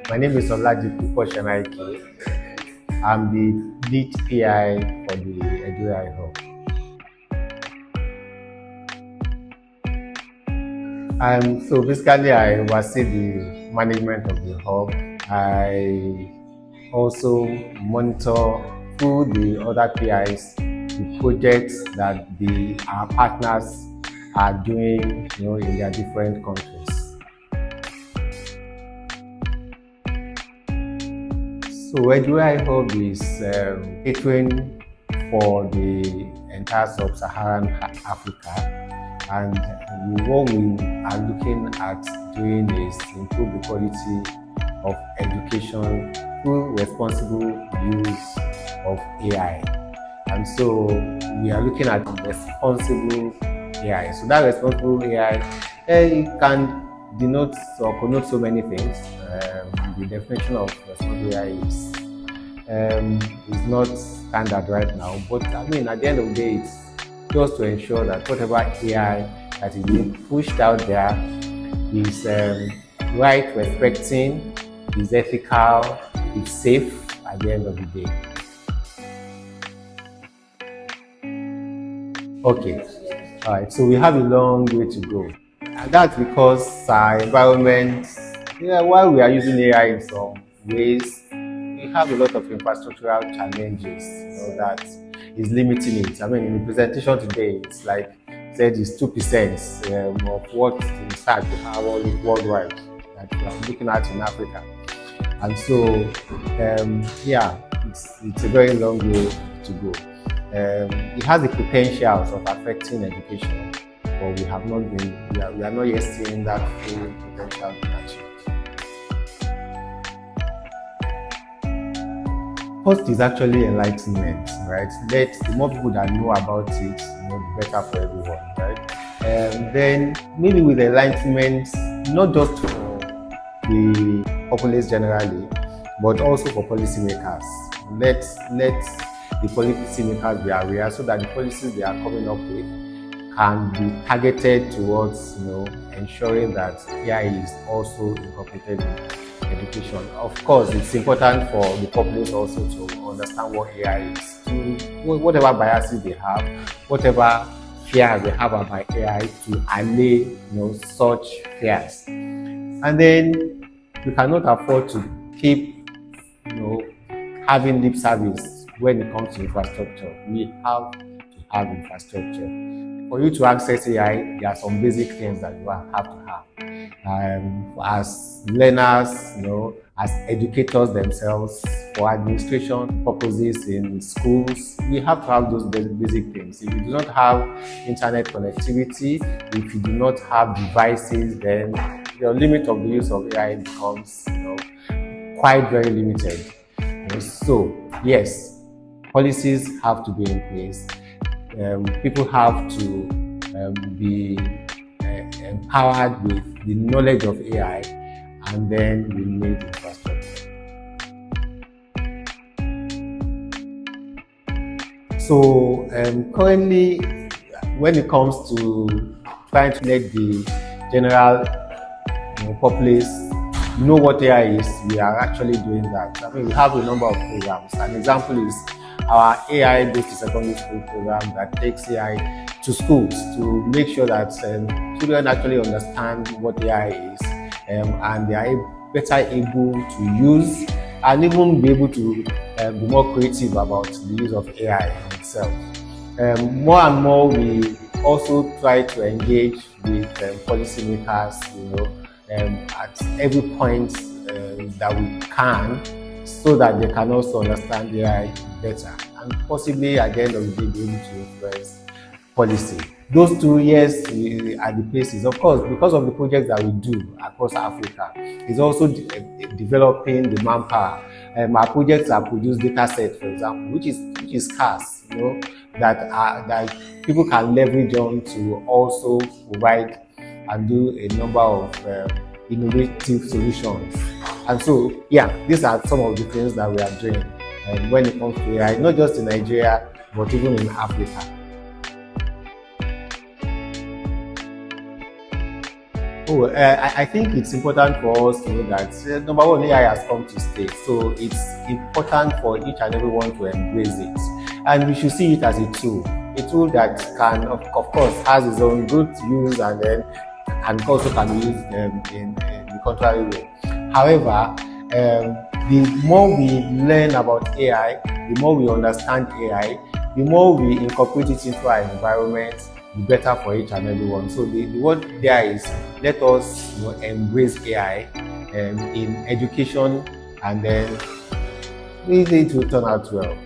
My name is Sennaike. I'm the lead PI for the EduAI Hub. So basically, I oversee the management of the hub. I also monitor through the other PIs the projects that our partners are doing, in their different countries. So EduAI Hub is catering for the entire sub-Saharan Africa. And what we are looking at doing is improve the quality of education through responsible use of AI. And so we are looking at responsible AI. So that responsible AI, it can denote or connote so many things. The definition of responsible AI is not standard right now, but at the end of the day, it's just to ensure that whatever AI that is being pushed out there is right, respecting, is ethical, is safe at the end of the day. Okay, all right, so we have a long way to go. And that's because our environment, while we are using AI in some ways, we have a lot of infrastructural challenges that is limiting it. In the presentation today, it's like said it's 2% of what the research we have worldwide that we are looking at in Africa. And so, it's a very long way to go. It has the potential of affecting education, but we are not yet seeing that full potential being achieved. First is actually enlightenment, right? The more people that know about it, the better for everyone, right? Then maybe with enlightenment, not just for the populace generally, but also for policymakers. Let the policymakers be aware so that the policies they are coming up with can be targeted towards, ensuring that AI is also incorporated in education. Of course, it's important for the populace also to understand what AI is, whatever biases they have, whatever fears they have about AI, to allay, such fears. And then we cannot afford to keep, having lip service when it comes to infrastructure. We have to have infrastructure. For you to access AI, there are some basic things that you have to have. As learners, as educators themselves, for administration purposes in schools, we have to have those basic things. If you do not have internet connectivity, if you do not have devices, then your limit of the use of AI becomes, quite very limited. So, yes, policies have to be in place. People have to be empowered with the knowledge of AI, and then we need infrastructure. So currently, when it comes to trying to let the general populace know what AI is, we are actually doing that. We have a number of programs. An example is our AI Goes to Secondary School program that takes AI to schools to make sure that children actually understand what AI is, and they are better able to use and even be able to be more creative about the use of AI itself. More and more, we also try to engage with policymakers, at every point that we can, so that they can also understand AI better and possibly at the end of the day be able to influence policy. Those 2 years at the places, of course, because of the projects that we do across Africa, is also developing the manpower. Our projects are produce data sets, for example, which is scarce, that people can leverage on to also provide and do a number of innovative solutions. And so, these are some of the things that we are doing when it comes to AI, not just in Nigeria, but even in Africa. Oh, I think it's important for us to know that number one, AI has come to stay, so it's important for each and everyone to embrace it, and we should see it as a tool that can, of course, has its own good use, and also can be used in the contrary way. However, the more we learn about AI, the more we understand AI, the more we incorporate it into our environment, the better for each and everyone. So the word there is, let us embrace AI in education, and then it will turn out well.